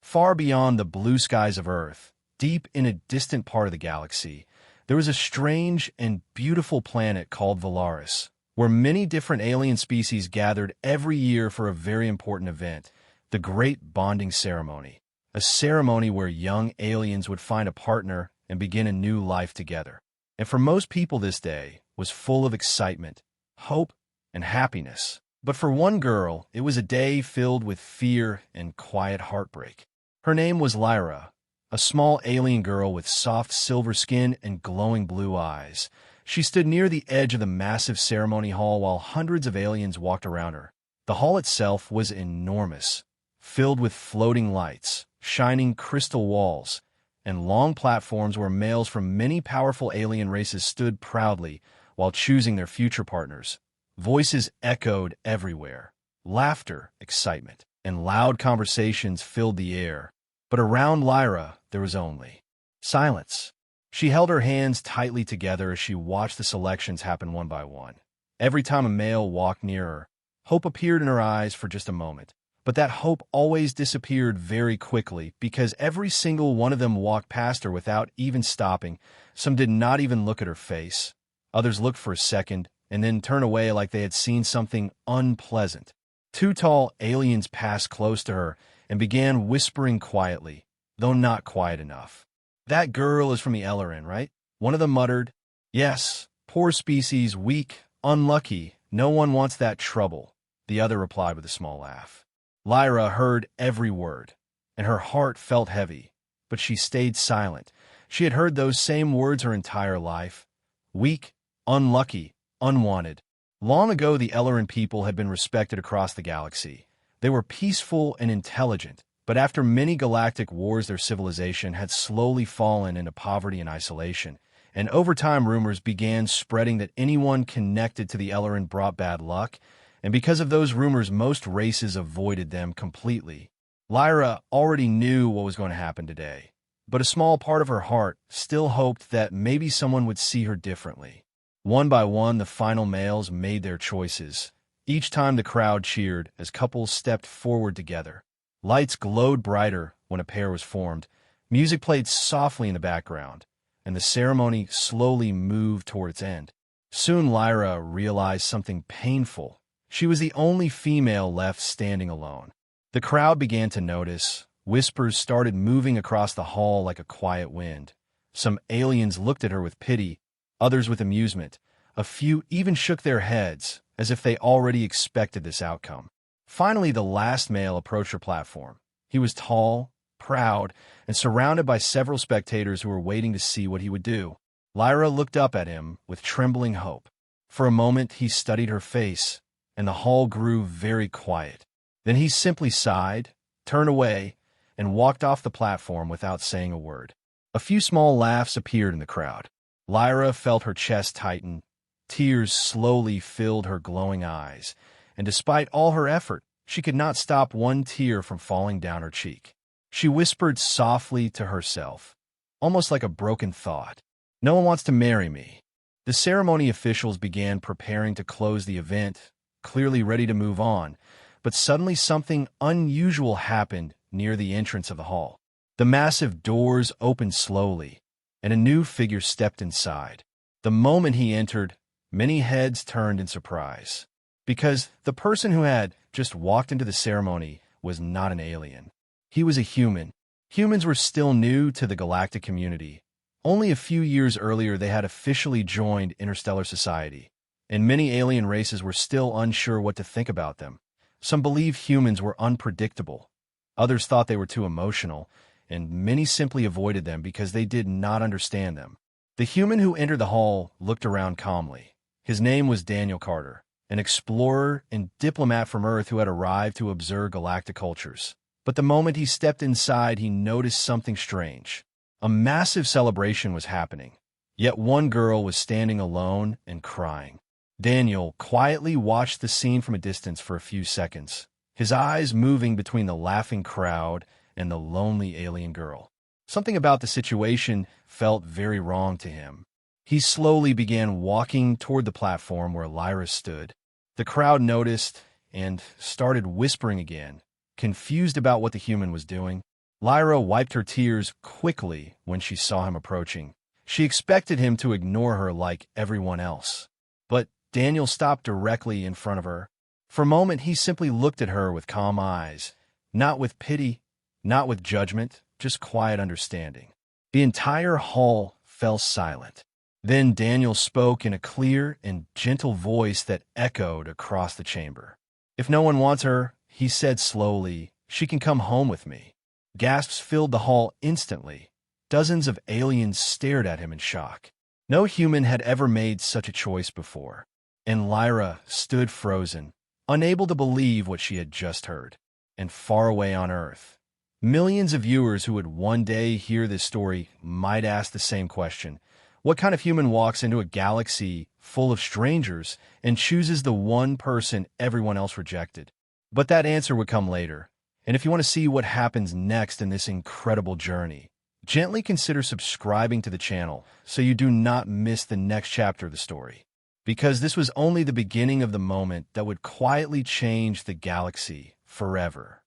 Far beyond the blue skies of Earth, deep in a distant part of the galaxy, there was a strange and beautiful planet called Valaris, where many different alien species gathered every year for a very important event, the Great Bonding Ceremony, a ceremony where young aliens would find a partner and begin a new life together. And for most people this day was full of excitement, hope, and happiness. But for one girl, it was a day filled with fear and quiet heartbreak. Her name was Lyra, a small alien girl with soft silver skin and glowing blue eyes. She stood near the edge of the massive ceremony hall while hundreds of aliens walked around her. The hall itself was enormous, filled with floating lights, shining crystal walls, and long platforms where males from many powerful alien races stood proudly while choosing their future partners. Voices echoed everywhere. Laughter, excitement, and loud conversations filled the air. But around Lyra, there was only silence. She held her hands tightly together as she watched the selections happen one by one. Every time a male walked near her, hope appeared in her eyes for just a moment. But that hope always disappeared very quickly because every single one of them walked past her without even stopping. Some did not even look at her face. Others looked for a second and then turned away like they had seen something unpleasant. Two tall aliens passed close to her and began whispering quietly, though not quiet enough. "That girl is from the Ellerin, right?" One of them muttered. "Yes, poor species, weak, unlucky. No one wants that trouble," the other replied with a small laugh. Lyra heard every word, and her heart felt heavy, but she stayed silent. She had heard those same words her entire life. Weak, unlucky, unwanted. Long ago, the Ellerin people had been respected across the galaxy. They were peaceful and intelligent, but after many galactic wars, their civilization had slowly fallen into poverty and isolation, and over time rumors began spreading that anyone connected to the Ellerin brought bad luck, and because of those rumors, most races avoided them completely. Lyra already knew what was going to happen today, but a small part of her heart still hoped that maybe someone would see her differently. One by one, the final males made their choices. Each time the crowd cheered as couples stepped forward together. Lights glowed brighter when a pair was formed. Music played softly in the background, and the ceremony slowly moved toward its end. Soon Lyra realized something painful. She was the only female left standing alone. The crowd began to notice. Whispers started moving across the hall like a quiet wind. Some aliens looked at her with pity, others with amusement. A few even shook their heads, as if they already expected this outcome. Finally, the last male approached her platform. He was tall, proud, and surrounded by several spectators who were waiting to see what he would do. Lyra looked up at him with trembling hope. For a moment, he studied her face, and the hall grew very quiet. Then he simply sighed, turned away, and walked off the platform without saying a word. A few small laughs appeared in the crowd. Lyra felt her chest tighten. Tears slowly filled her glowing eyes, and despite all her effort, she could not stop one tear from falling down her cheek. She whispered softly to herself, almost like a broken thought, "No one wants to marry me." The ceremony officials began preparing to close the event, clearly ready to move on, but suddenly something unusual happened near the entrance of the hall. The massive doors opened slowly, and a new figure stepped inside. The moment he entered, many heads turned in surprise, because the person who had just walked into the ceremony was not an alien. He was a human. Humans were still new to the galactic community. Only a few years earlier, they had officially joined interstellar society, and many alien races were still unsure what to think about them. Some believed humans were unpredictable. Others thought they were too emotional, and many simply avoided them because they did not understand them. The human who entered the hall looked around calmly. His name was Daniel Carter, an explorer and diplomat from Earth who had arrived to observe galactic cultures. But the moment he stepped inside, he noticed something strange. A massive celebration was happening, yet one girl was standing alone and crying. Daniel quietly watched the scene from a distance for a few seconds, his eyes moving between the laughing crowd and the lonely alien girl. Something about the situation felt very wrong to him. He slowly began walking toward the platform where Lyra stood. The crowd noticed and started whispering again, confused about what the human was doing. Lyra wiped her tears quickly when she saw him approaching. She expected him to ignore her like everyone else. But Daniel stopped directly in front of her. For a moment, he simply looked at her with calm eyes, not with pity, not with judgment, just quiet understanding. The entire hall fell silent. Then Daniel spoke in a clear and gentle voice that echoed across the chamber. "If no one wants her," he said slowly, "she can come home with me." Gasps filled the hall instantly. Dozens of aliens stared at him in shock. No human had ever made such a choice before, and Lyra stood frozen, unable to believe what she had just heard. And far away on Earth, millions of viewers who would one day hear this story might ask the same question. What kind of human walks into a galaxy full of strangers and chooses the one person everyone else rejected? But that answer would come later. And if you want to see what happens next in this incredible journey, gently consider subscribing to the channel so you do not miss the next chapter of the story. Because this was only the beginning of the moment that would quietly change the galaxy forever.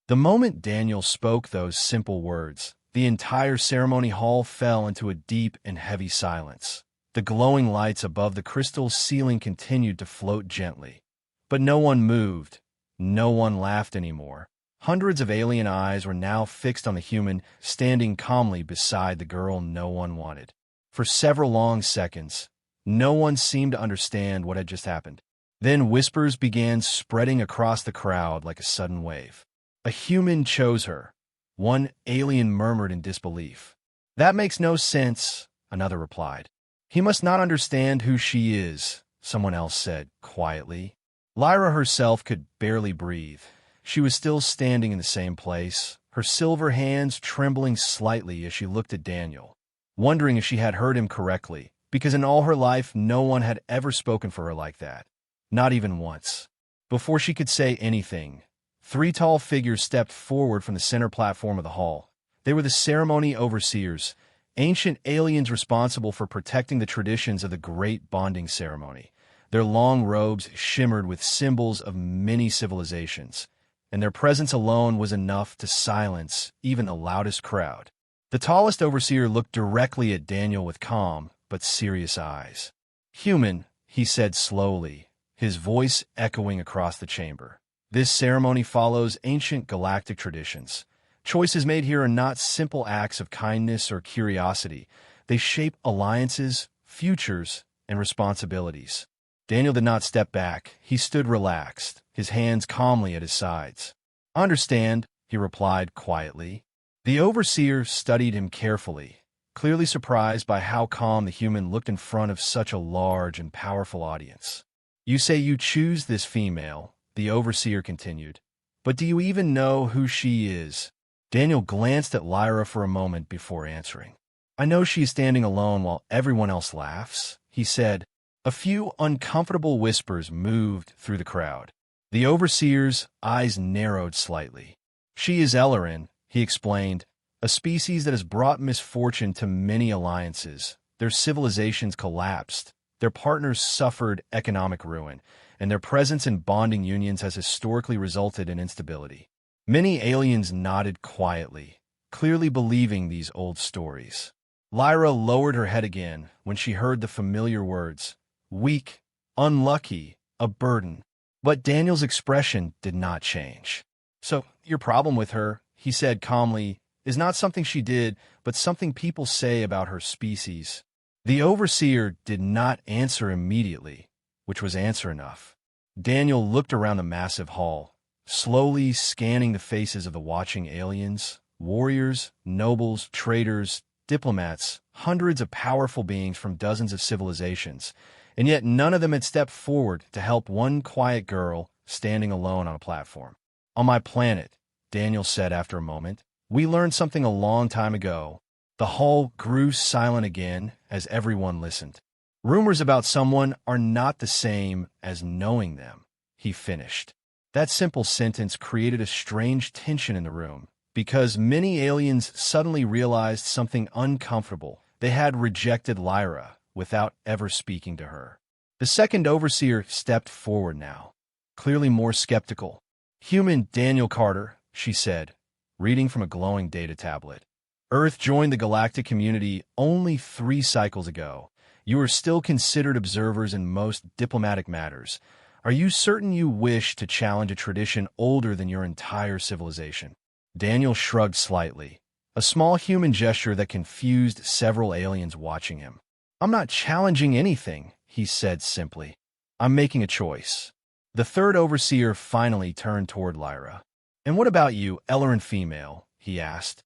The moment Daniel spoke those simple words, the entire ceremony hall fell into a deep and heavy silence. The glowing lights above the crystal ceiling continued to float gently. But no one moved. No one laughed anymore. Hundreds of alien eyes were now fixed on the human standing calmly beside the girl no one wanted. For several long seconds, no one seemed to understand what had just happened. Then whispers began spreading across the crowd like a sudden wave. "A human chose her," one alien murmured in disbelief. "That makes no sense," another replied. "He must not understand who she is," someone else said quietly. Lyra herself could barely breathe. She was still standing in the same place, her silver hands trembling slightly as she looked at Daniel, wondering if she had heard him correctly, because in all her life no one had ever spoken for her like that, not even once. Before she could say anything, three tall figures stepped forward from the center platform of the hall. They were the ceremony overseers, ancient aliens responsible for protecting the traditions of the great bonding ceremony. Their long robes shimmered with symbols of many civilizations, and their presence alone was enough to silence even the loudest crowd. The tallest overseer looked directly at Daniel with calm but serious eyes. "Human," he said slowly, his voice echoing across the chamber. "This ceremony follows ancient galactic traditions. Choices made here are not simple acts of kindness or curiosity. They shape alliances, futures, and responsibilities." Daniel did not step back. He stood relaxed, his hands calmly at his sides. "I understand," he replied quietly. The overseer studied him carefully, clearly surprised by how calm the human looked in front of such a large and powerful audience. "You say you choose this female," the overseer continued, "but do you even know who she is?" Daniel glanced at Lyra for a moment before answering. "I know she is standing alone while everyone else laughs," he said. A few uncomfortable whispers moved through the crowd. The overseer's eyes narrowed slightly. "She is Ellerin," he explained, "a species that has brought misfortune to many alliances. Their civilizations collapsed, their partners suffered economic ruin, and their presence in bonding unions has historically resulted in instability." Many aliens nodded quietly, clearly believing these old stories. Lyra lowered her head again when she heard the familiar words. Weak, unlucky, a burden. But Daniel's expression did not change. "So, your problem with her," he said calmly, "is not something she did, but something people say about her species." The overseer did not answer immediately, which was answer enough. Daniel looked around the massive hall, slowly scanning the faces of the watching aliens, warriors, nobles, traders, diplomats, hundreds of powerful beings from dozens of civilizations. And yet none of them had stepped forward to help one quiet girl standing alone on a platform. "On my planet," Daniel said after a moment, "we learned something a long time ago." The hall grew silent again as everyone listened. "Rumors about someone are not the same as knowing them," he finished. That simple sentence created a strange tension in the room, because many aliens suddenly realized something uncomfortable. They had rejected Lyra without ever speaking to her. The second overseer stepped forward now, clearly more skeptical. "Human Daniel Carter," she said, reading from a glowing data tablet. Earth joined the galactic community only 3 cycles ago. You are still considered observers in most diplomatic matters. Are you certain you wish to challenge a tradition older than your entire civilization? Daniel shrugged slightly, a small human gesture that confused several aliens watching him. I'm not challenging anything, he said simply. I'm making a choice. The third overseer finally turned toward Lyra. And what about you, Ellerin female? He asked.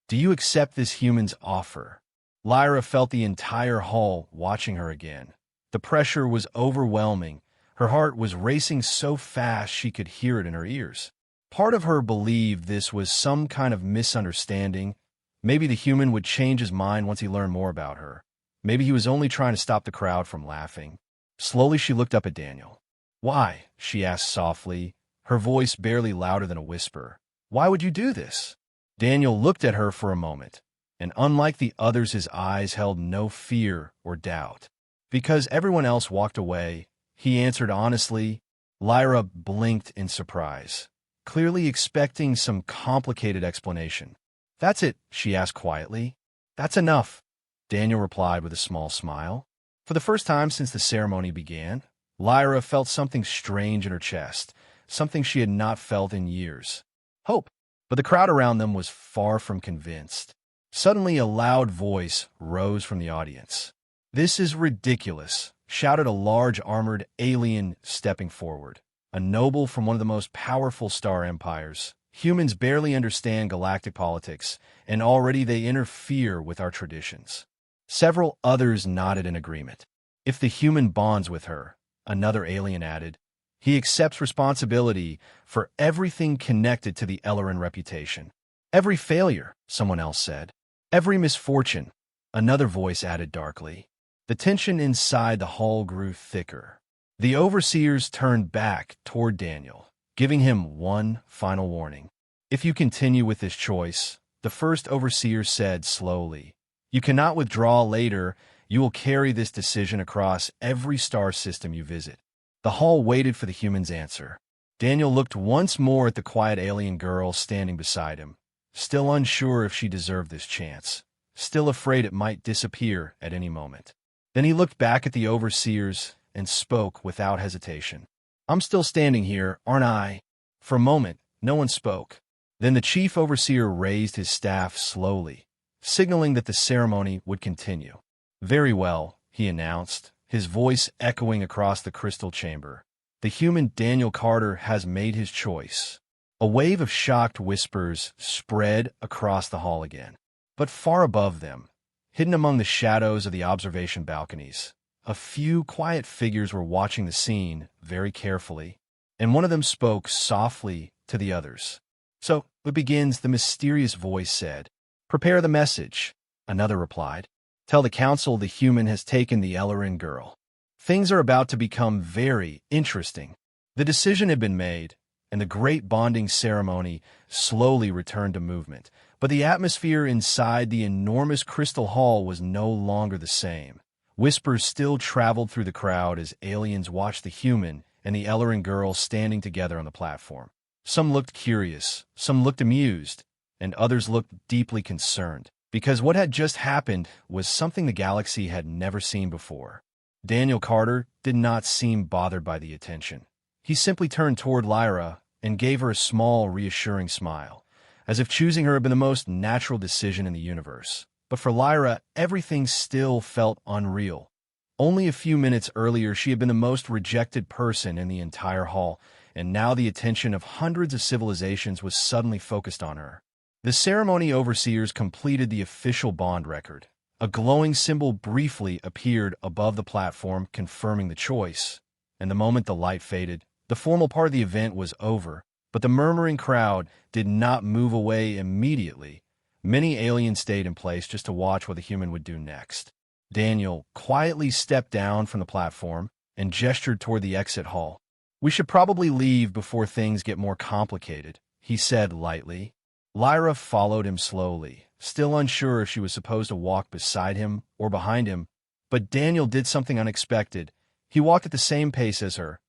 Do you accept this human's offer? Lyra felt the entire hall watching her again. The pressure was overwhelming. Her heart was racing so fast she could hear it in her ears. Part of her believed this was some kind of misunderstanding. Maybe the human would change his mind once he learned more about her. Maybe he was only trying to stop the crowd from laughing. Slowly she looked up at Daniel. Why? She asked softly, her voice barely louder than a whisper. Why would you do this? Daniel looked at her for a moment, and unlike the others, his eyes held no fear or doubt. Because everyone else walked away, he answered honestly. Lyra blinked in surprise, clearly expecting some complicated explanation. That's it, she asked quietly. That's enough, Daniel replied with a small smile. For the first time since the ceremony began, Lyra felt something strange in her chest, something she had not felt in years. Hope. But the crowd around them was far from convinced. Suddenly, a loud voice rose from the audience. This is ridiculous, shouted a large armored alien stepping forward. A noble from one of the most powerful star empires. Humans barely understand galactic politics, and already they interfere with our traditions. Several others nodded in agreement. If the human bonds with her, another alien added, he accepts responsibility for everything connected to the Ellerin reputation. Every failure, someone else said. Every misfortune, another voice added darkly. The tension inside the hall grew thicker. The overseers turned back toward Daniel, giving him one final warning. If you continue with this choice, the first overseer said slowly, you cannot withdraw later. You will carry this decision across every star system you visit. The hall waited for the human's answer. Daniel looked once more at the quiet alien girl standing beside him, still unsure if she deserved this chance, still afraid it might disappear at any moment. Then he looked back at the overseers and spoke without hesitation. I'm still standing here, aren't I? For a moment, no one spoke. Then the chief overseer raised his staff slowly, signaling that the ceremony would continue. Very well, he announced, his voice echoing across the crystal chamber. The human Daniel Carter has made his choice. A wave of shocked whispers spread across the hall again. But far above them, hidden among the shadows of the observation balconies, a few quiet figures were watching the scene very carefully, and one of them spoke softly to the others. So it begins, the mysterious voice said. Prepare the message, another replied. Tell the council the human has taken the Ellerin girl. Things are about to become very interesting. The decision had been made, and the great bonding ceremony slowly returned to movement. But the atmosphere inside the enormous crystal hall was no longer the same. Whispers still traveled through the crowd as aliens watched the human and the Ellerin girl standing together on the platform. Some looked curious, some looked amused, and others looked deeply concerned, because what had just happened was something the galaxy had never seen before. Daniel Carter did not seem bothered by the attention. He simply turned toward Lyra and gave her a small, reassuring smile, as if choosing her had been the most natural decision in the universe. But for Lyra, everything still felt unreal. Only a few minutes earlier, she had been the most rejected person in the entire hall, and now the attention of hundreds of civilizations was suddenly focused on her. The ceremony overseers completed the official bond record. A glowing symbol briefly appeared above the platform, confirming the choice. And the moment the light faded, the formal part of the event was over, but the murmuring crowd did not move away immediately. Many aliens stayed in place just to watch what the human would do next. Daniel quietly stepped down from the platform and gestured toward the exit hall. We should probably leave before things get more complicated, he said lightly. Lyra followed him slowly, still unsure if she was supposed to walk beside him or behind him, but Daniel did something unexpected. He walked at the same pace as her,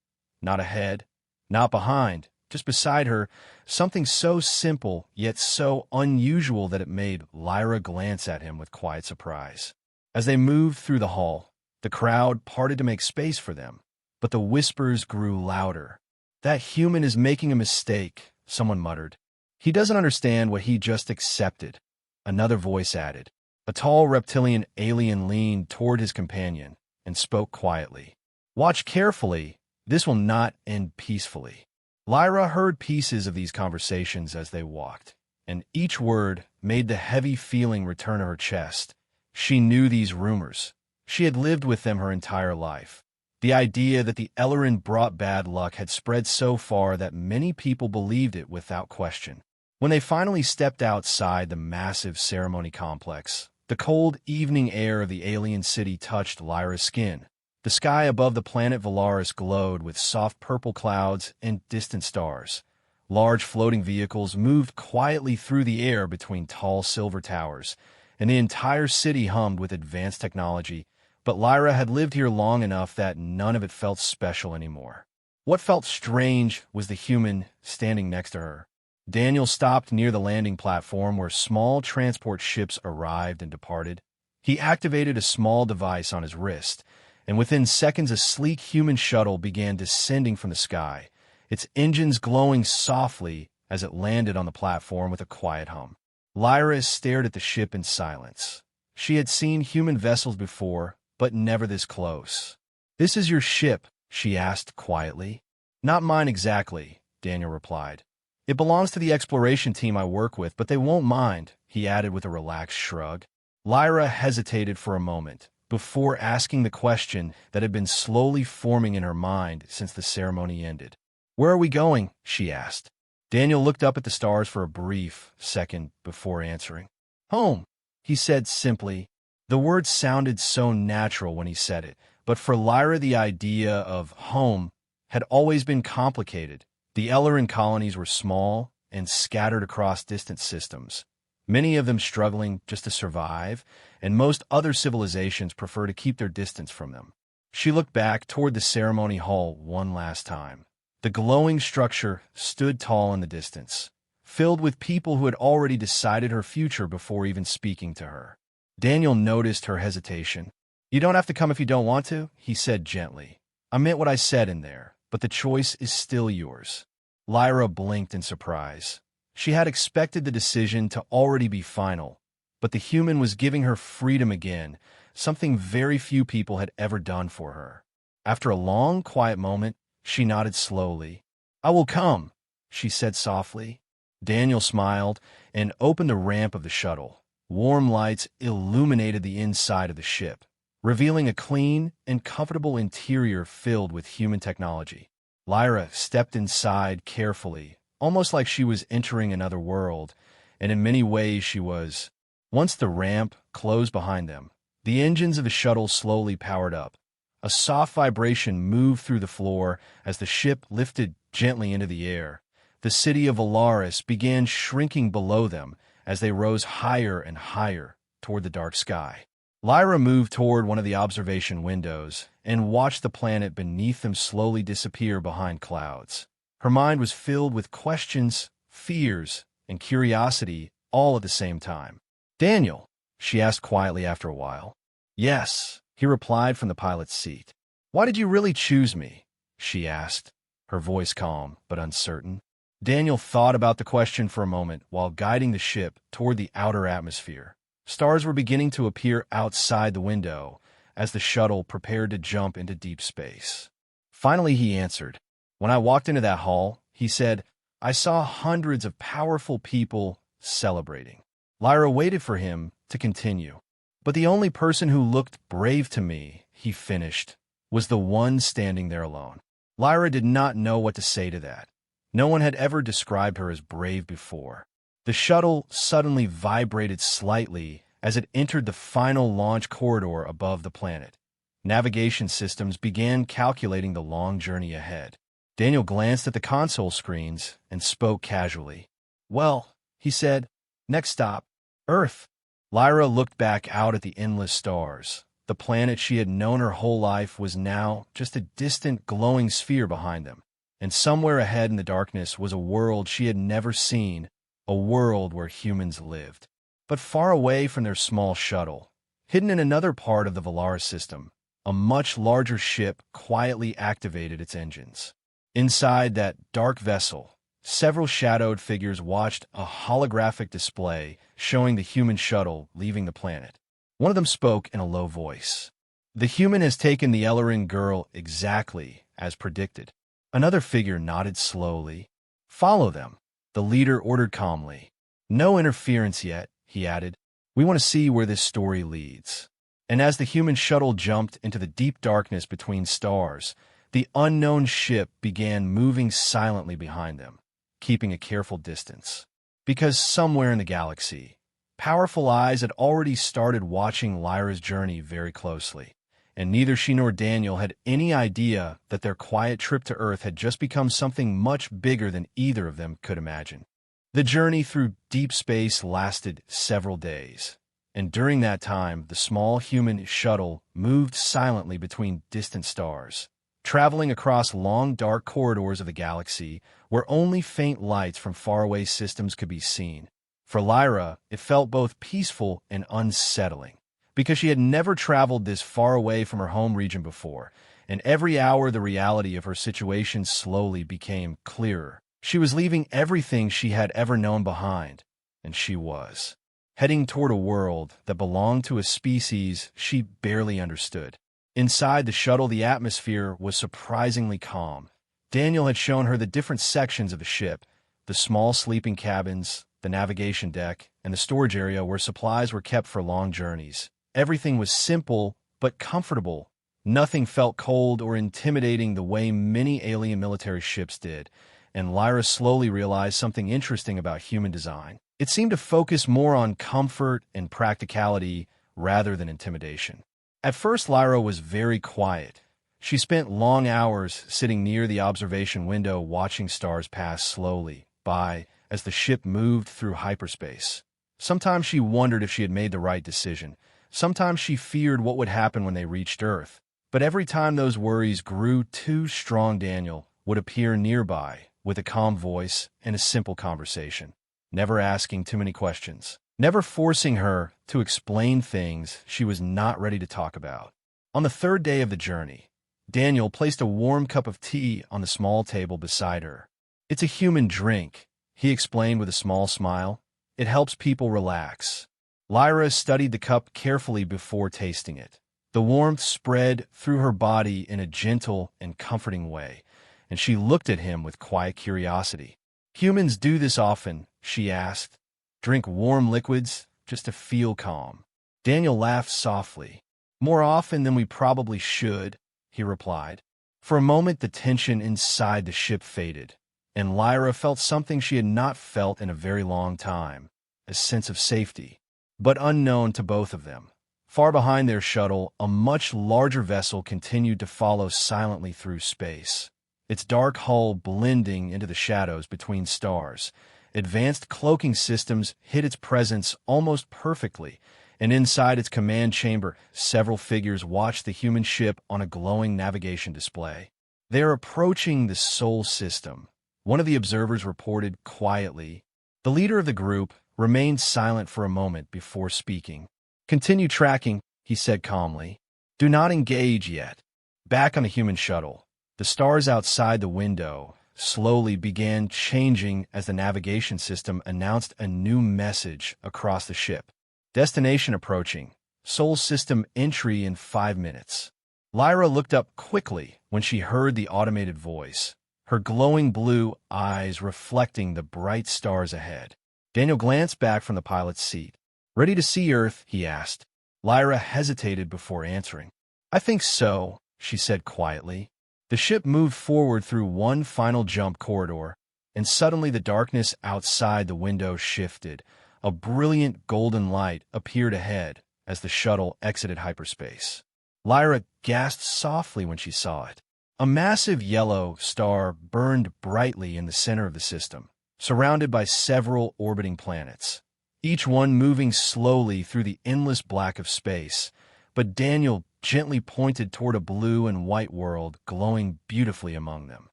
not ahead, not behind, Just beside her, something so simple yet so unusual that it made Lyra glance at him with quiet surprise. As they moved through the hall, the crowd parted to make space for them, but the whispers grew louder. "That human is making a mistake," someone muttered. "He doesn't understand what he just accepted," another voice added. A tall reptilian alien leaned toward his companion and spoke quietly. "Watch carefully. This will not end peacefully." Lyra heard pieces of these conversations as they walked, and each word made the heavy feeling return to her chest. She knew these rumors. She had lived with them her entire life. The idea that the Ellerin brought bad luck had spread so far that many people believed it without question. When they finally stepped outside the massive ceremony complex, the cold evening air of the alien city touched Lyra's skin. The sky above the planet Valaris glowed with soft purple clouds and distant stars. Large floating vehicles moved quietly through the air between tall silver towers, and the entire city hummed with advanced technology, but Lyra had lived here long enough that none of it felt special anymore. What felt strange was the human standing next to her. Daniel stopped near the landing platform where small transport ships arrived and departed. He activated a small device on his wrist, and within seconds a sleek human shuttle began descending from the sky, its engines glowing softly as it landed on the platform with a quiet hum. Lyra stared at the ship in silence. She had seen human vessels before, but never this close. "This is your ship?" she asked quietly. "Not mine exactly," Daniel replied. "It belongs to the exploration team I work with, but they won't mind," he added with a relaxed shrug. Lyra hesitated for a moment before asking the question that had been slowly forming in her mind since the ceremony ended. "Where are we going?" she asked. Daniel looked up at the stars for a brief second before answering. "Home," he said simply. The word sounded so natural when he said it, but for Lyra the idea of home had always been complicated. The Ellerin colonies were small and scattered across distant systems, many of them struggling just to survive, and most other civilizations prefer to keep their distance from them. She looked back toward the ceremony hall one last time. The glowing structure stood tall in the distance, filled with people who had already decided her future before even speaking to her. Daniel noticed her hesitation. "You don't have to come if you don't want to," he said gently. "I meant what I said in there, but the choice is still yours." Lyra blinked in surprise. She had expected the decision to already be final, but the human was giving her freedom again, something very few people had ever done for her. After a long, quiet moment, she nodded slowly. "I will come," she said softly. Daniel smiled and opened the ramp of the shuttle. Warm lights illuminated the inside of the ship, revealing a clean and comfortable interior filled with human technology. Lyra stepped inside carefully, almost like she was entering another world, and in many ways she was. Once the ramp closed behind them, the engines of the shuttle slowly powered up. A soft vibration moved through the floor as the ship lifted gently into the air. The city of Valaris began shrinking below them as they rose higher and higher toward the dark sky. Lyra moved toward one of the observation windows and watched the planet beneath them slowly disappear behind clouds. Her mind was filled with questions, fears, and curiosity all at the same time. "Daniel?" she asked quietly after a while. "Yes," he replied from the pilot's seat. "Why did you really choose me?" she asked, her voice calm but uncertain. Daniel thought about the question for a moment while guiding the ship toward the outer atmosphere. Stars were beginning to appear outside the window as the shuttle prepared to jump into deep space. Finally, he answered. "When I walked into that hall," he said, "I saw hundreds of powerful people celebrating." Lyra waited for him to continue. "But the only person who looked brave to me," he finished, "was the one standing there alone." Lyra did not know what to say to that. No one had ever described her as brave before. The shuttle suddenly vibrated slightly as it entered the final launch corridor above the planet. Navigation systems began calculating the long journey ahead. Daniel glanced at the console screens and spoke casually. "Well," he said, "next stop, Earth." Lyra looked back out at the endless stars. The planet she had known her whole life was now just a distant glowing sphere behind them. and somewhere ahead in the darkness was a world she had never seen, a world where humans lived. But far away from their small shuttle, hidden in another part of the Valaris system, a much larger ship quietly activated its engines. Inside that dark vessel, several shadowed figures watched a holographic display showing the human shuttle leaving the planet. One of them spoke in a low voice. "The human has taken the Ellerin girl exactly as predicted." Another figure nodded slowly. "Follow them," the leader ordered calmly. "No interference yet," he added. "We want to see where this story leads." And as the human shuttle jumped into the deep darkness between stars, the unknown ship began moving silently behind them, keeping a careful distance. Because somewhere in the galaxy, powerful eyes had already started watching Lyra's journey very closely, and neither she nor Daniel had any idea that their quiet trip to Earth had just become something much bigger than either of them could imagine. The journey through deep space lasted several days, and during that time, the small human shuttle moved silently between distant stars, traveling across long, dark corridors of the galaxy where only faint lights from faraway systems could be seen. For Lyra, it felt both peaceful and unsettling, because she had never traveled this far away from her home region before, and every hour the reality of her situation slowly became clearer. She was leaving everything she had ever known behind, and she was heading toward a world that belonged to a species she barely understood. Inside the shuttle, the atmosphere was surprisingly calm. Daniel had shown her the different sections of the ship, the small sleeping cabins, the navigation deck, and the storage area where supplies were kept for long journeys. Everything was simple but comfortable. Nothing felt cold or intimidating the way many alien military ships did, and Lyra slowly realized something interesting about human design. It seemed to focus more on comfort and practicality rather than intimidation. At first, Lyra was very quiet. She spent long hours sitting near the observation window watching stars pass slowly by as the ship moved through hyperspace. Sometimes she wondered if she had made the right decision. Sometimes she feared what would happen when they reached Earth. But every time those worries grew too strong, Daniel would appear nearby with a calm voice and a simple conversation, never asking too many questions, never forcing her to explain things she was not ready to talk about. On the third day of the journey, Daniel placed a warm cup of tea on the small table beside her. "It's a human drink," he explained with a small smile. "It helps people relax." Lyra studied the cup carefully before tasting it. The warmth spread through her body in a gentle and comforting way, and she looked at him with quiet curiosity. "Humans do this often?" she asked. "Drink warm liquids just to feel calm?" Daniel laughed softly. "More often than we probably should," he replied. For a moment, the tension inside the ship faded, and Lyra felt something she had not felt in a very long time, a sense of safety. But unknown to both of them, far behind their shuttle, a much larger vessel continued to follow silently through space, its dark hull blending into the shadows between stars. Advanced cloaking systems hid its presence almost perfectly, and inside its command chamber, several figures watched the human ship on a glowing navigation display. "They are approaching the Sol system," one of the observers reported quietly. The leader of the group remained silent for a moment before speaking. "Continue tracking," he said calmly. "Do not engage yet." Back on the human shuttle, the stars outside the window slowly began changing as the navigation system announced a new message across the ship. "Destination approaching. Sol system entry in 5 minutes." Lyra looked up quickly when she heard the automated voice, her glowing blue eyes reflecting the bright stars ahead. Daniel glanced back from the pilot's seat. "Ready to see Earth?" he asked. Lyra hesitated before answering. "I think so," she said quietly. The ship moved forward through one final jump corridor, and suddenly the darkness outside the window shifted. A brilliant golden light appeared ahead as the shuttle exited hyperspace. Lyra gasped softly when she saw it. A massive yellow star burned brightly in the center of the system, surrounded by several orbiting planets, each one moving slowly through the endless black of space. But Daniel gently pointed toward a blue and white world glowing beautifully among them.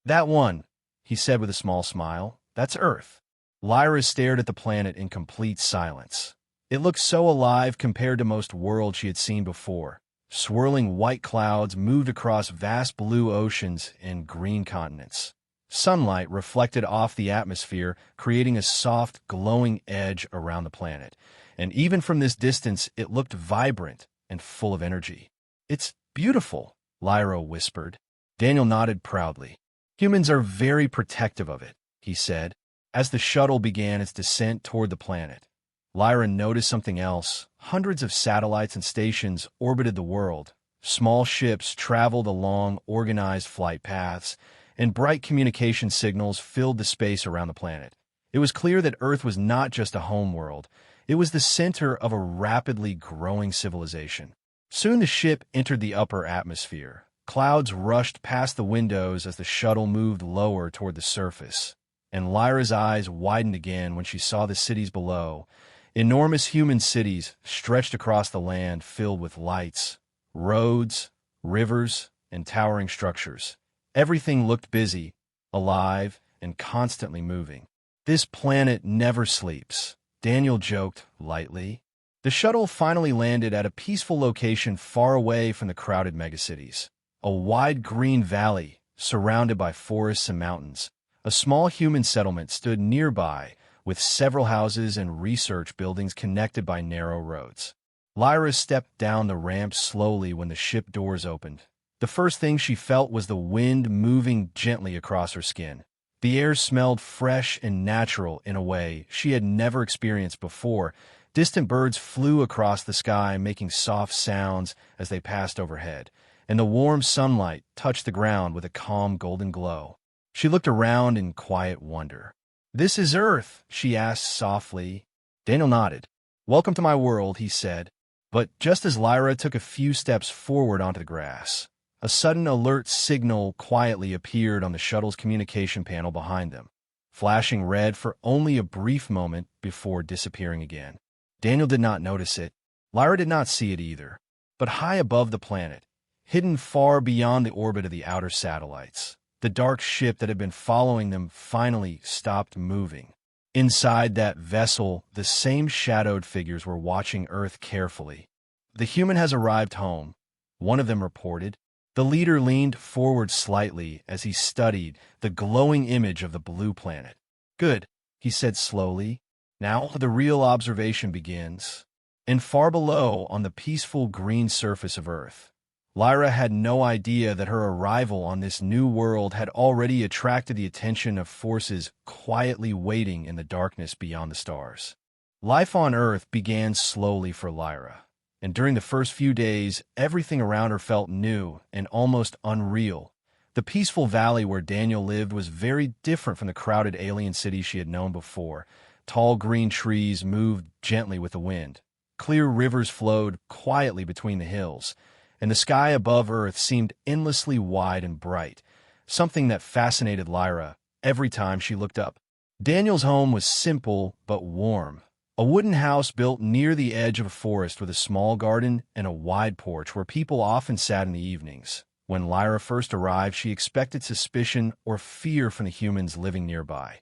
That one, he said with a small smile. That's Earth. Lyra stared at the planet in complete silence. It looked so alive compared to most worlds she had seen before. Swirling white clouds moved across vast blue oceans and green continents. Sunlight reflected off the atmosphere, creating a soft, glowing edge around the planet. And even from this distance, it looked vibrant and full of energy. It's beautiful, Lyra whispered. Daniel nodded proudly. Humans are very protective of it, he said, as the shuttle began its descent toward the planet. Lyra noticed something else. Hundreds of satellites and stations orbited the world. Small ships traveled along organized flight paths, and bright communication signals filled the space around the planet. It was clear that Earth was not just a home world. It was the center of a rapidly growing civilization. Soon the ship entered the upper atmosphere. Clouds rushed past the windows as the shuttle moved lower toward the surface, and Lyra's eyes widened again when she saw the cities below. Enormous human cities stretched across the land filled with lights, roads, rivers, and towering structures. Everything looked busy, alive, and constantly moving. This planet never sleeps, Daniel joked lightly. The shuttle finally landed at a peaceful location far away from the crowded megacities. A wide green valley, surrounded by forests and mountains. A small human settlement stood nearby, with several houses and research buildings connected by narrow roads. Lyra stepped down the ramp slowly when the ship doors opened. The first thing she felt was the wind moving gently across her skin. The air smelled fresh and natural in a way she had never experienced before. Distant birds flew across the sky, making soft sounds as they passed overhead, and the warm sunlight touched the ground with a calm golden glow. She looked around in quiet wonder. "This is Earth?" she asked softly. Daniel nodded. "Welcome to my world," he said. But just as Lyra took a few steps forward onto the grass, a sudden alert signal quietly appeared on the shuttle's communication panel behind them, flashing red for only a brief moment before disappearing again. Daniel did not notice it. Lyra did not see it either. But high above the planet, hidden far beyond the orbit of the outer satellites, the dark ship that had been following them finally stopped moving. Inside that vessel, the same shadowed figures were watching Earth carefully. "The human has arrived home," one of them reported. The leader leaned forward slightly as he studied the glowing image of the blue planet. "Good," he said slowly. "Now the real observation begins." And far below, on the peaceful green surface of Earth, Lyra had no idea that her arrival on this new world had already attracted the attention of forces quietly waiting in the darkness beyond the stars. Life on Earth began slowly for Lyra, and during the first few days, everything around her felt new and almost unreal. The peaceful valley where Daniel lived was very different from the crowded alien city she had known before. Tall green trees moved gently with the wind. Clear rivers flowed quietly between the hills, and the sky above Earth seemed endlessly wide and bright, something that fascinated Lyra every time she looked up. Daniel's home was simple but warm. A wooden house built near the edge of a forest with a small garden and a wide porch where people often sat in the evenings. When Lyra first arrived, she expected suspicion or fear from the humans living nearby.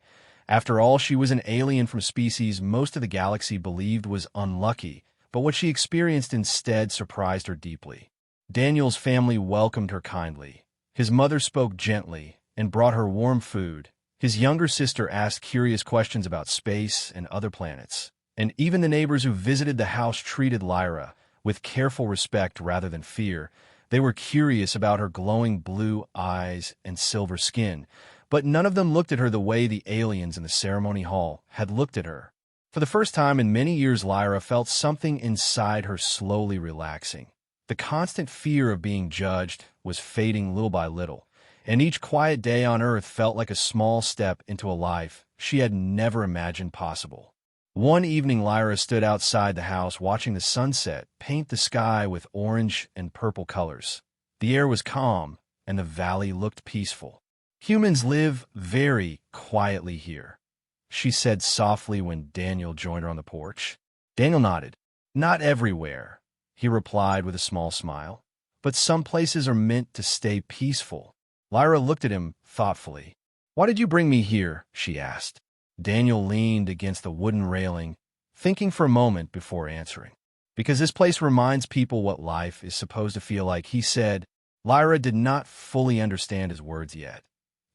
After all, she was an alien from a species most of the galaxy believed was unlucky, but what she experienced instead surprised her deeply. Daniel's family welcomed her kindly. His mother spoke gently and brought her warm food. His younger sister asked curious questions about space and other planets. And even the neighbors who visited the house treated Lyra with careful respect rather than fear. They were curious about her glowing blue eyes and silver skin, but none of them looked at her the way the aliens in the ceremony hall had looked at her. For the first time in many years, Lyra felt something inside her slowly relaxing. The constant fear of being judged was fading little by little, and each quiet day on Earth felt like a small step into a life she had never imagined possible. One evening, Lyra stood outside the house watching the sunset paint the sky with orange and purple colors. The air was calm, and the valley looked peaceful. "Humans live very quietly here," she said softly when Daniel joined her on the porch. Daniel nodded. "Not everywhere," he replied with a small smile. "But some places are meant to stay peaceful." Lyra looked at him thoughtfully. "Why did you bring me here?" she asked. Daniel leaned against the wooden railing, thinking for a moment before answering. "Because this place reminds people what life is supposed to feel like," he said. Lyra did not fully understand his words yet,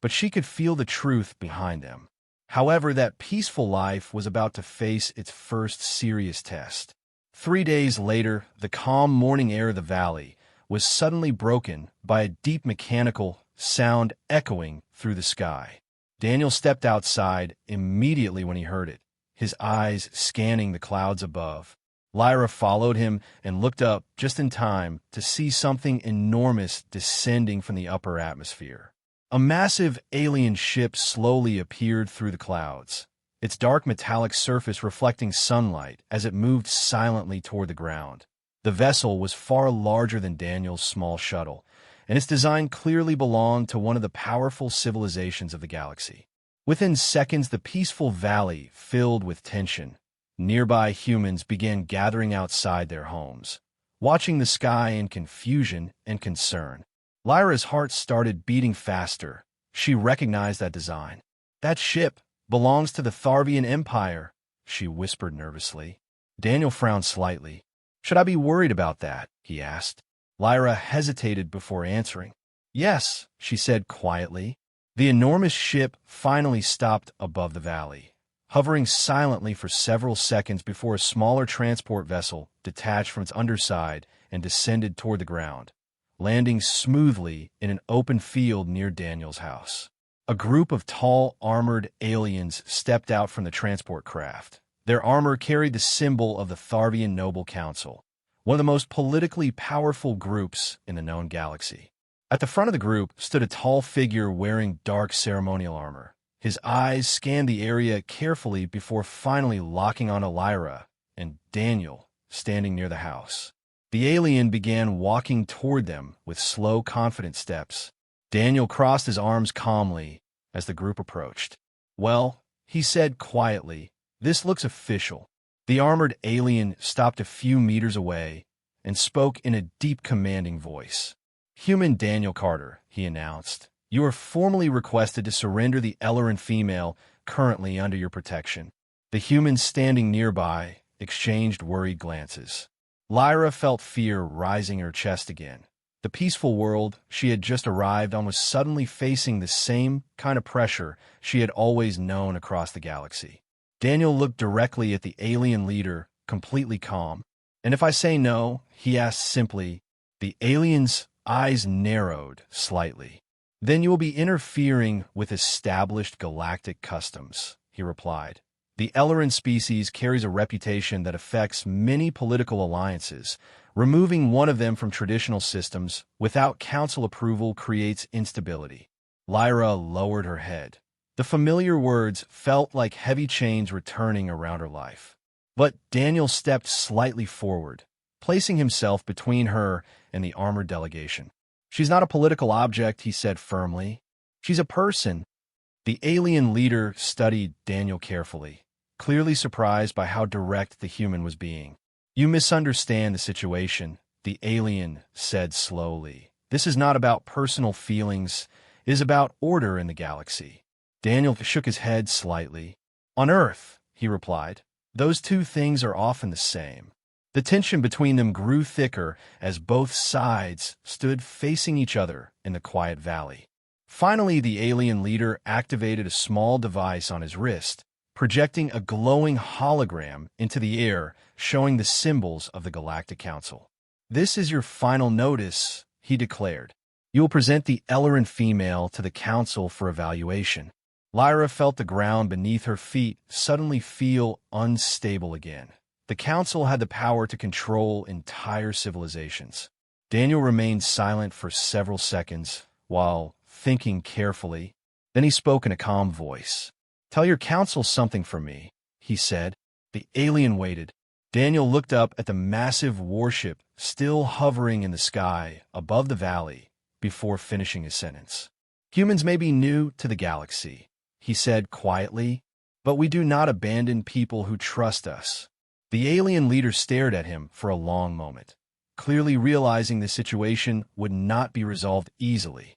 but she could feel the truth behind them. However, that peaceful life was about to face its first serious test. 3 days later, the calm morning air of the valley was suddenly broken by a deep mechanical sound echoing through the sky. Daniel stepped outside immediately when he heard it, his eyes scanning the clouds above. Lyra followed him and looked up just in time to see something enormous descending from the upper atmosphere. A massive alien ship slowly appeared through the clouds, its dark metallic surface reflecting sunlight as it moved silently toward the ground. The vessel was far larger than Daniel's small shuttle, and its design clearly belonged to one of the powerful civilizations of the galaxy. Within seconds, the peaceful valley filled with tension. Nearby humans began gathering outside their homes, watching the sky in confusion and concern. Lyra's heart started beating faster. She recognized that design. "That ship belongs to the Tharvian Empire," she whispered nervously. Daniel frowned slightly. "Should I be worried about that?" he asked. Lyra hesitated before answering. "Yes," she said quietly. The enormous ship finally stopped above the valley, hovering silently for several seconds before a smaller transport vessel detached from its underside and descended toward the ground, landing smoothly in an open field near Daniel's house. A group of tall, armored aliens stepped out from the transport craft. Their armor carried the symbol of the Tharvian Noble Council, one of the most politically powerful groups in the known galaxy. At the front of the group stood a tall figure wearing dark ceremonial armor. His eyes scanned the area carefully before finally locking onto Lyra and Daniel, standing near the house. The alien began walking toward them with slow, confident steps. Daniel crossed his arms calmly as the group approached. "Well," he said quietly, "this looks official." The armored alien stopped a few meters away and spoke in a deep, commanding voice. "Human Daniel Carter," he announced, "you are formally requested to surrender the Ellerin female currently under your protection." The humans standing nearby exchanged worried glances. Lyra felt fear rising in her chest again. The peaceful world she had just arrived on was suddenly facing the same kind of pressure she had always known across the galaxy. Daniel looked directly at the alien leader, completely calm. "And if I say no?" he asked simply. The alien's eyes narrowed slightly. "Then you will be interfering with established galactic customs," he replied. "The Ellerin species carries a reputation that affects many political alliances. Removing one of them from traditional systems without council approval creates instability." Lyra lowered her head. The familiar words felt like heavy chains returning around her life. But Daniel stepped slightly forward, placing himself between her and the armored delegation. "She's not a political object," he said firmly. "She's a person." The alien leader studied Daniel carefully, clearly surprised by how direct the human was being. "You misunderstand the situation," the alien said slowly. "This is not about personal feelings. It is about order in the galaxy." Daniel shook his head slightly. "On Earth," he replied, "those two things are often the same." The tension between them grew thicker as both sides stood facing each other in the quiet valley. Finally, the alien leader activated a small device on his wrist, projecting a glowing hologram into the air, showing the symbols of the Galactic Council. "This is your final notice," he declared. "You will present the Ellerin female to the Council for evaluation." Lyra felt the ground beneath her feet suddenly feel unstable again. The Council had the power to control entire civilizations. Daniel remained silent for several seconds while thinking carefully. Then he spoke in a calm voice. "Tell your Council something from me," he said. The alien waited. Daniel looked up at the massive warship still hovering in the sky above the valley before finishing his sentence. "Humans may be new to the galaxy," he said quietly, "but we do not abandon people who trust us." The alien leader stared at him for a long moment, clearly realizing the situation would not be resolved easily.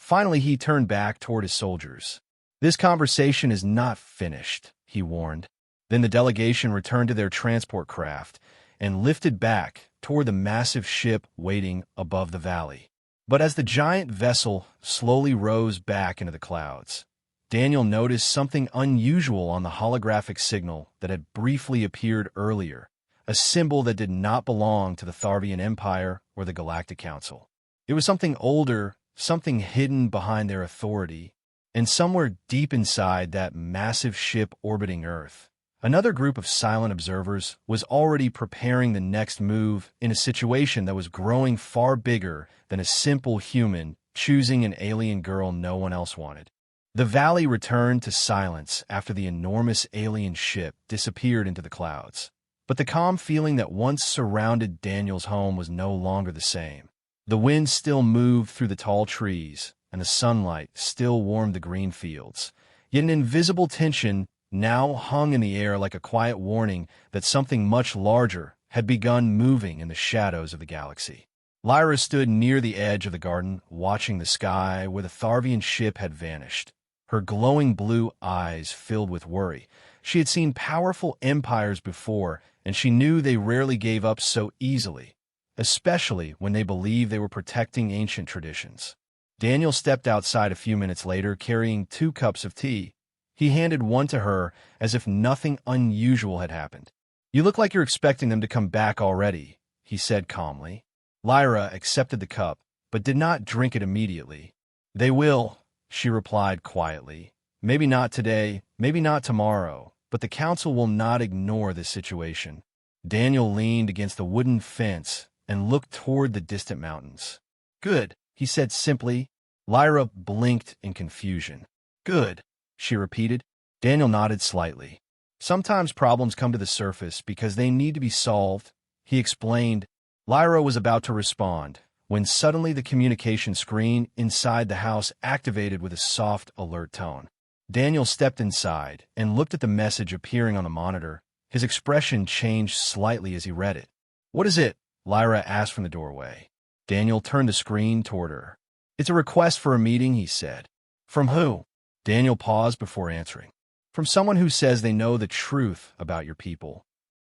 Finally, he turned back toward his soldiers. "This conversation is not finished," he warned. Then the delegation returned to their transport craft and lifted back toward the massive ship waiting above the valley. But as the giant vessel slowly rose back into the clouds, Daniel noticed something unusual on the holographic signal that had briefly appeared earlier, a symbol that did not belong to the Tharvian Empire or the Galactic Council. It was something older, something hidden behind their authority, and somewhere deep inside that massive ship orbiting Earth, another group of silent observers was already preparing the next move in a situation that was growing far bigger than a simple human choosing an alien girl no one else wanted. The valley returned to silence after the enormous alien ship disappeared into the clouds. But the calm feeling that once surrounded Daniel's home was no longer the same. The wind still moved through the tall trees, and the sunlight still warmed the green fields. Yet an invisible tension now hung in the air like a quiet warning that something much larger had begun moving in the shadows of the galaxy. Lyra stood near the edge of the garden, watching the sky where the Tharvian ship had vanished. Her glowing blue eyes filled with worry. She had seen powerful empires before, and she knew they rarely gave up so easily, especially when they believed they were protecting ancient traditions. Daniel stepped outside a few minutes later, carrying 2 cups of tea. He handed one to her as if nothing unusual had happened. "You look like you're expecting them to come back already," he said calmly. Lyra accepted the cup, but did not drink it immediately. "They will," she replied quietly. "Maybe not today, maybe not tomorrow, but the council will not ignore this situation." Daniel leaned against the wooden fence and looked toward the distant mountains. "Good," he said simply. Lyra blinked in confusion. "Good," she repeated. Daniel nodded slightly. "Sometimes problems come to the surface because they need to be solved," he explained. Lyra was about to respond when suddenly the communication screen inside the house activated with a soft, alert tone. Daniel stepped inside and looked at the message appearing on the monitor. His expression changed slightly as he read it. "What is it?" Lyra asked from the doorway. Daniel turned the screen toward her. "It's a request for a meeting," he said. "From who?" Daniel paused before answering. "From someone who says they know the truth about your people."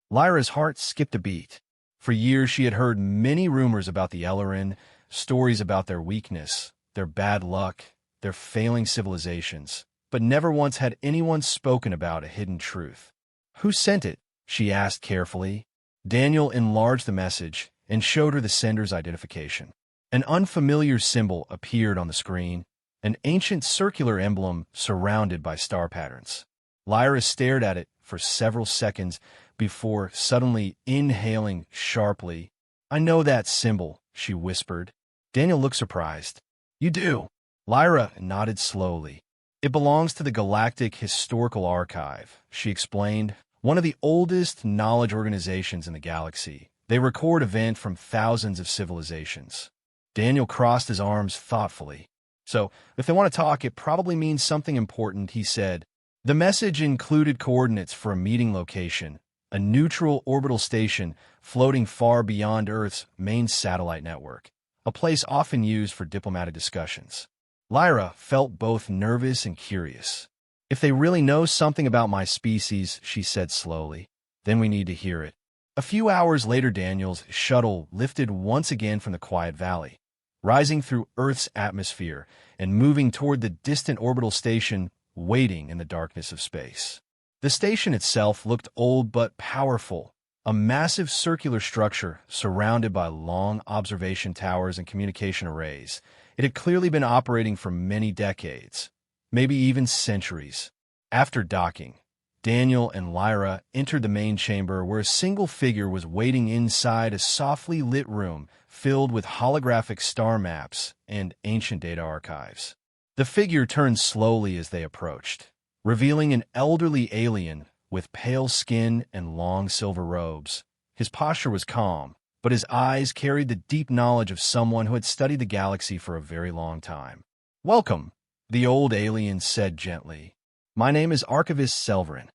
Lyra's heart skipped a beat. For years she had heard many rumors about the Ellerin, stories about their weakness, their bad luck, their failing civilizations, but never once had anyone spoken about a hidden truth. "Who sent it?" she asked carefully. Daniel enlarged the message and showed her the sender's identification. An unfamiliar symbol appeared on the screen, an ancient circular emblem surrounded by star patterns. Lyra stared at it for several seconds before suddenly inhaling sharply. "I know that symbol," she whispered. Daniel looked surprised. "You do?" Lyra nodded slowly. "It belongs to the Galactic Historical Archive," she explained, "one of the oldest knowledge organizations in the galaxy. They record events from thousands of civilizations." Daniel crossed his arms thoughtfully. "So, if they want to talk, it probably means something important," he said. The message included coordinates for a meeting location, a neutral orbital station floating far beyond Earth's main satellite network, a place often used for diplomatic discussions. Lyra felt both nervous and curious. "If they really know something about my species," she said slowly, "then we need to hear it." A few hours later, Daniel's shuttle lifted once again from the quiet valley, rising through Earth's atmosphere and moving toward the distant orbital station waiting in the darkness of space. The station itself looked old but powerful, a massive circular structure surrounded by long observation towers and communication arrays. It had clearly been operating for many decades, maybe even centuries. After docking, Daniel and Lyra entered the main chamber where a single figure was waiting inside a softly lit room filled with holographic star maps and ancient data archives. The figure turned slowly as they approached, revealing an elderly alien with pale skin and long silver robes. His posture was calm, but his eyes carried the deep knowledge of someone who had studied the galaxy for a very long time. "Welcome," the old alien said gently. "My name is Archivist Selverin."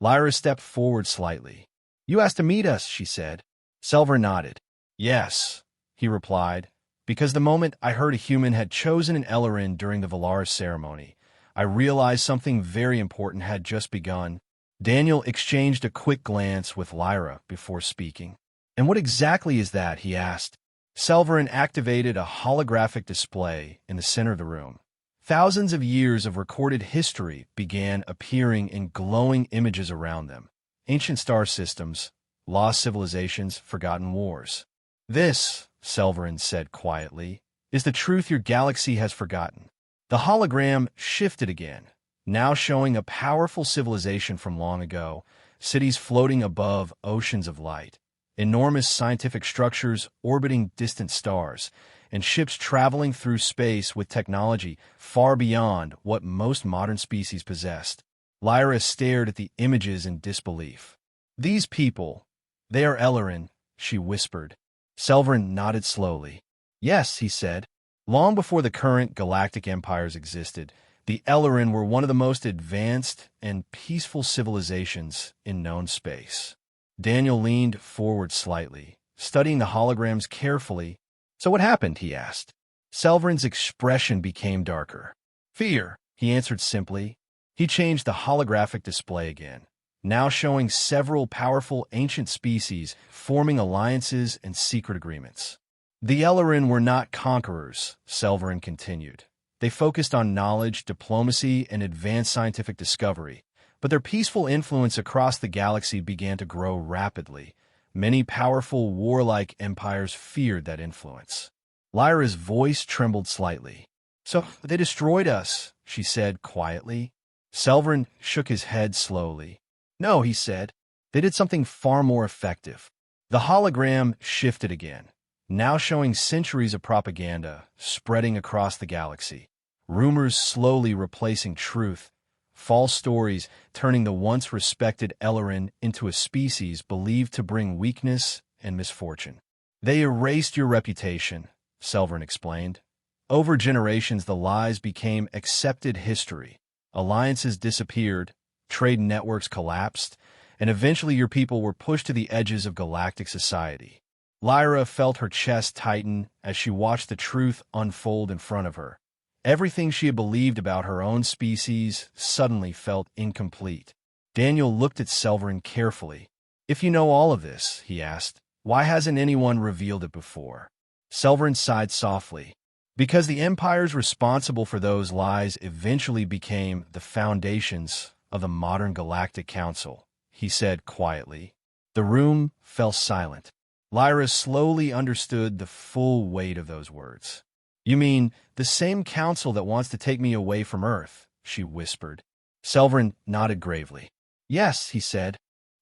Lyra stepped forward slightly. "You asked to meet us," she said. Selverin nodded. "Yes," he replied. Because the moment I heard a human had chosen an Ellerin during the Valaris ceremony, I realized something very important had just begun. Daniel exchanged a quick glance with Lyra before speaking. And what exactly is that? He asked. Selvarin activated a holographic display in the center of the room. Thousands of years of recorded history began appearing in glowing images around them. Ancient star systems, lost civilizations, forgotten wars. This, Selvarin said quietly, is the truth your galaxy has forgotten. The hologram shifted again, now showing a powerful civilization from long ago, cities floating above oceans of light, enormous scientific structures orbiting distant stars, and ships traveling through space with technology far beyond what most modern species possessed. Lyra stared at the images in disbelief. These people, they are Ellerin, she whispered. Selvarin nodded slowly. Yes, he said. Long before the current galactic empires existed, the Ellerin were one of the most advanced and peaceful civilizations in known space. Daniel leaned forward slightly, studying the holograms carefully. So what happened? He asked. Selvarin's expression became darker. Fear, he answered simply. He changed the holographic display again, now showing several powerful ancient species forming alliances and secret agreements. The Ellerin were not conquerors, Selvarin continued. They focused on knowledge, diplomacy, and advanced scientific discovery, but their peaceful influence across the galaxy began to grow rapidly. Many powerful, warlike empires feared that influence. Lyra's voice trembled slightly. So they destroyed us, she said quietly. Selvarin shook his head slowly. No, he said. They did something far more effective. The hologram shifted again, now showing centuries of propaganda spreading across the galaxy. Rumors slowly replacing truth, false stories turning the once respected Ellerin into a species believed to bring weakness and misfortune. They erased your reputation, Selvarin explained. Over generations, the lies became accepted history. Alliances disappeared, trade networks collapsed, and eventually your people were pushed to the edges of galactic society. Lyra felt her chest tighten as she watched the truth unfold in front of her. Everything she had believed about her own species suddenly felt incomplete. Daniel looked at Selvarin carefully. If you know all of this, he asked, why hasn't anyone revealed it before? Selvarin sighed softly. Because the empires responsible for those lies eventually became the foundations of the modern Galactic Council, he said quietly. The room fell silent. Lyra slowly understood the full weight of those words. You mean the same council that wants to take me away from Earth, she whispered. Selvarin nodded gravely. Yes, he said,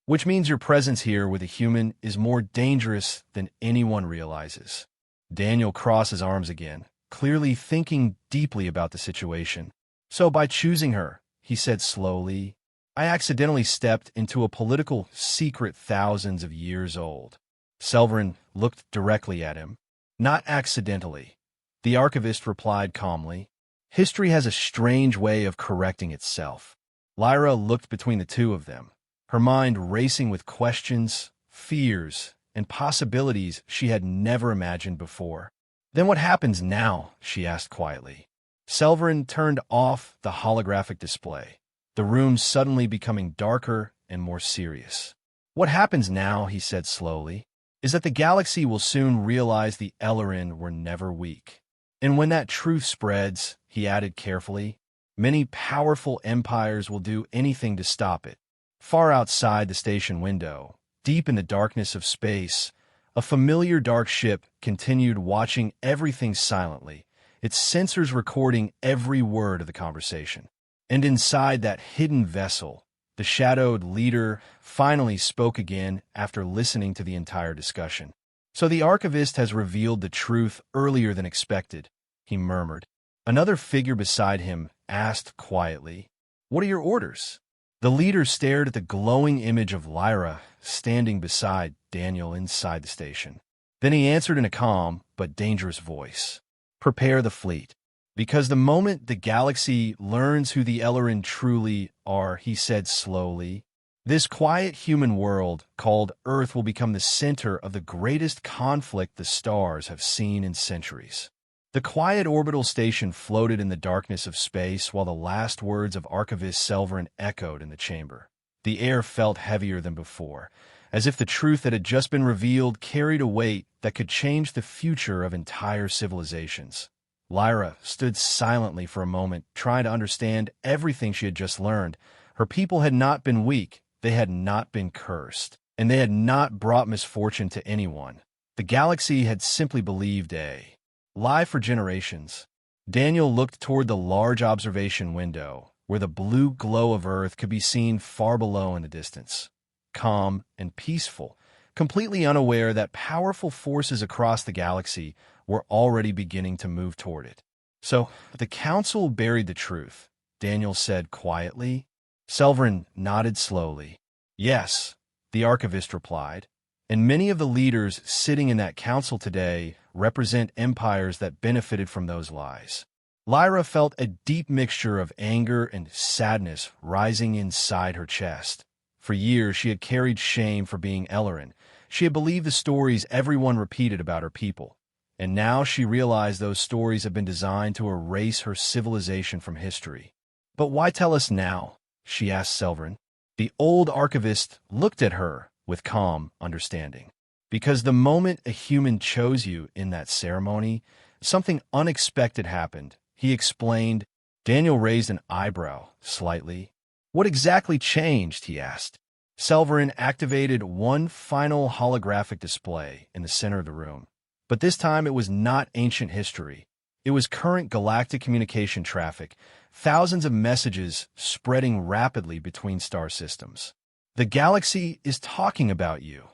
which means your presence here with a human is more dangerous than anyone realizes. Daniel crossed his arms again, clearly thinking deeply about the situation. So by choosing her, he said slowly, I accidentally stepped into a political secret thousands of years old. Selvarin looked directly at him. Not accidentally, the archivist replied calmly. History has a strange way of correcting itself. Lyra looked between the two of them, her mind racing with questions, fears, and possibilities she had never imagined before. Then what happens now? She asked quietly. Selvarin turned off the holographic display, the room suddenly becoming darker and more serious. What happens now, he said slowly, is that the galaxy will soon realize the Ellerin were never weak. And when that truth spreads, he added carefully, many powerful empires will do anything to stop it. Far outside the station window, deep in the darkness of space, a familiar dark ship continued watching everything silently, its sensors recording every word of the conversation. And inside that hidden vessel, the shadowed leader finally spoke again after listening to the entire discussion. So the archivist has revealed the truth earlier than expected, he murmured. Another figure beside him asked quietly, What are your orders? The leader stared at the glowing image of Lyra standing beside Daniel inside the station. Then he answered in a calm but dangerous voice. Prepare the fleet. Because the moment the galaxy learns who the Ellerin truly are, he said slowly, This quiet human world called Earth will become the center of the greatest conflict the stars have seen in centuries. The quiet orbital station floated in the darkness of space while the last words of Archivist Selvarin echoed in the chamber. The air felt heavier than before, as if the truth that had just been revealed carried a weight that could change the future of entire civilizations. Lyra stood silently for a moment, trying to understand everything she had just learned. Her people had not been weak, they had not been cursed, and they had not brought misfortune to anyone. The galaxy had simply believed a lie for generations. Daniel looked toward the large observation window, where the blue glow of Earth could be seen far below in the distance. Calm and peaceful, completely unaware that powerful forces across the galaxy were already beginning to move toward it. So, the Council buried the truth, Daniel said quietly. Selvarin nodded slowly. Yes, the Archivist replied, and many of the leaders sitting in that council today represent empires that benefited from those lies. Lyra felt a deep mixture of anger and sadness rising inside her chest. For years, she had carried shame for being Ellerin. She had believed the stories everyone repeated about her people. And now she realized those stories had been designed to erase her civilization from history. But why tell us now? She asked Selvarin. The old Archivist looked at her with calm understanding. Because the moment a human chose you in that ceremony, something unexpected happened. He explained. Daniel raised an eyebrow slightly. What exactly changed? He asked. Selvarin activated one final holographic display in the center of the room. But this time it was not ancient history. It was current galactic communication traffic, thousands of messages spreading rapidly between star systems. The galaxy is talking about you,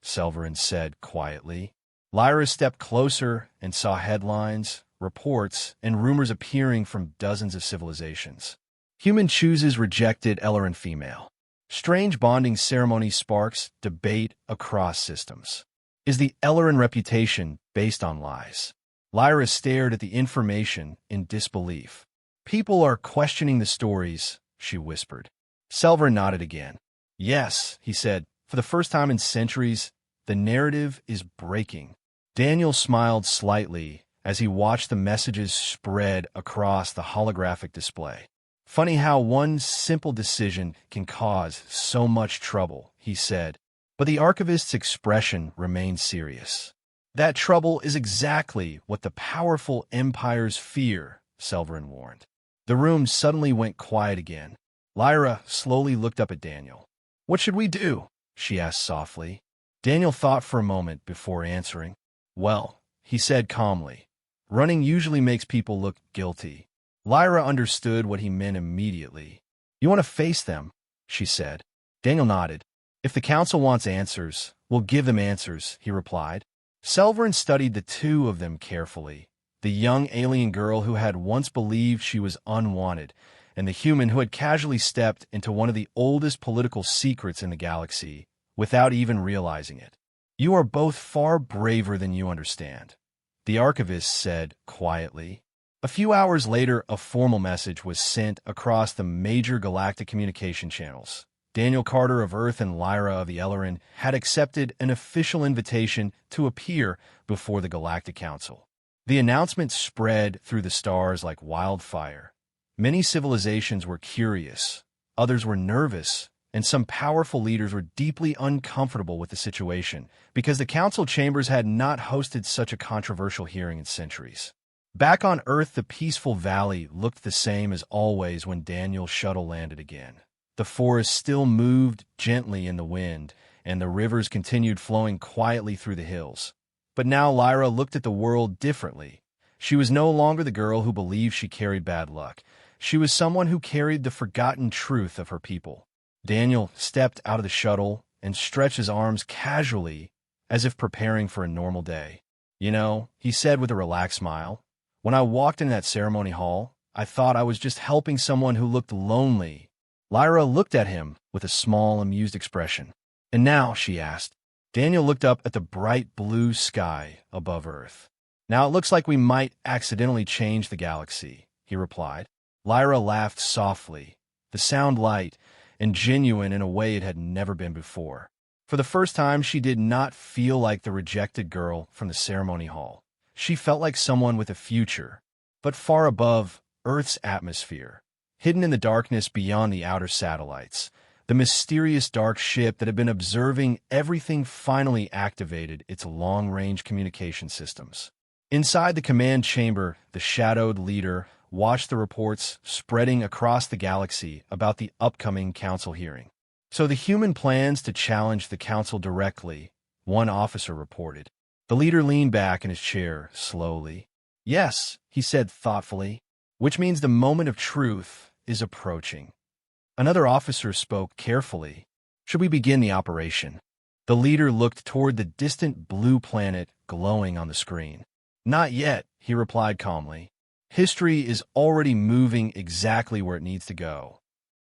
Selvarin said quietly. Lyra stepped closer and saw headlines, reports, and rumors appearing from dozens of civilizations. Human chooses rejected Ellerin female. Strange bonding ceremony sparks debate across systems. Is the Ellerin reputation based on lies? Lyra stared at the information in disbelief. People are questioning the stories, she whispered. Selvarin nodded again. Yes, he said, for the first time in centuries, the narrative is breaking. Daniel smiled slightly as he watched the messages spread across the holographic display. Funny how one simple decision can cause so much trouble, he said. But the Archivist's expression remained serious. That trouble is exactly what the powerful empires fear, Selvarin warned. The room suddenly went quiet again. Lyra slowly looked up at Daniel. What should we do? She asked softly. Daniel thought for a moment before answering. Well, he said calmly, running usually makes people look guilty. Lyra understood what he meant immediately. You want to face them, she said. Daniel nodded. If the council wants answers, we'll give them answers, he replied. Selvarin studied the two of them carefully, the young alien girl who had once believed she was unwanted, and the human who had casually stepped into one of the oldest political secrets in the galaxy without even realizing it. You are both far braver than you understand, the Archivist said quietly. A few hours later, a formal message was sent across the major galactic communication channels. Daniel Carter of Earth and Lyra of the Ellerin had accepted an official invitation to appear before the Galactic Council. The announcement spread through the stars like wildfire. Many civilizations were curious, others were nervous, and some powerful leaders were deeply uncomfortable with the situation because the council chambers had not hosted such a controversial hearing in centuries. Back on Earth, the peaceful valley looked the same as always when Daniel's shuttle landed again. The forest still moved gently in the wind, and the rivers continued flowing quietly through the hills. But now Lyra looked at the world differently. She was no longer the girl who believed she carried bad luck. She was someone who carried the forgotten truth of her people. Daniel stepped out of the shuttle and stretched his arms casually, as if preparing for a normal day. You know, he said with a relaxed smile, when I walked in that ceremony hall, I thought I was just helping someone who looked lonely. Lyra looked at him with a small, amused expression. And now, she asked. Daniel looked up at the bright blue sky above Earth. Now it looks like we might accidentally change the galaxy, he replied. Lyra laughed softly, the sound light, and genuine in a way it had never been before. For the first time, she did not feel like the rejected girl from the ceremony hall. She felt like someone with a future, but far above Earth's atmosphere, hidden in the darkness beyond the outer satellites. The mysterious dark ship that had been observing everything finally activated its long-range communication systems. Inside the command chamber, the shadowed leader watched the reports spreading across the galaxy about the upcoming council hearing. "So the human plans to challenge the council directly," one officer reported. The leader leaned back in his chair slowly. "Yes," he said thoughtfully, "which means the moment of truth is approaching." Another officer spoke carefully. "Should we begin the operation?" The leader looked toward the distant blue planet glowing on the screen. "Not yet," he replied calmly. "History is already moving exactly where it needs to go."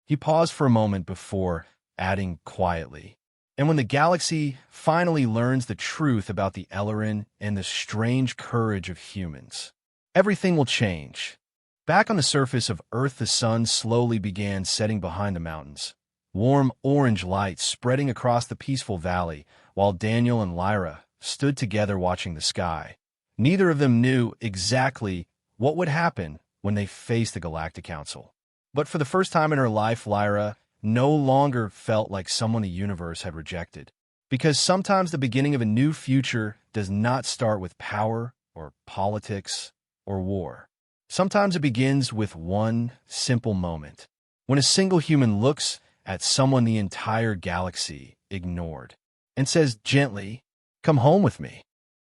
He paused for a moment before adding quietly, "And when the galaxy finally learns the truth about the Ellerin and the strange courage of humans, everything will change." Back on the surface of Earth, the sun slowly began setting behind the mountains, warm orange light spreading across the peaceful valley, while Daniel and Lyra stood together watching the sky. Neither of them knew exactly what would happen when they faced the Galactic Council. But for the first time in her life, Lyra no longer felt like someone the universe had rejected. Because sometimes the beginning of a new future does not start with power or politics or war. Sometimes it begins with one simple moment, when a single human looks at someone the entire galaxy ignored and says gently, "Come home with me."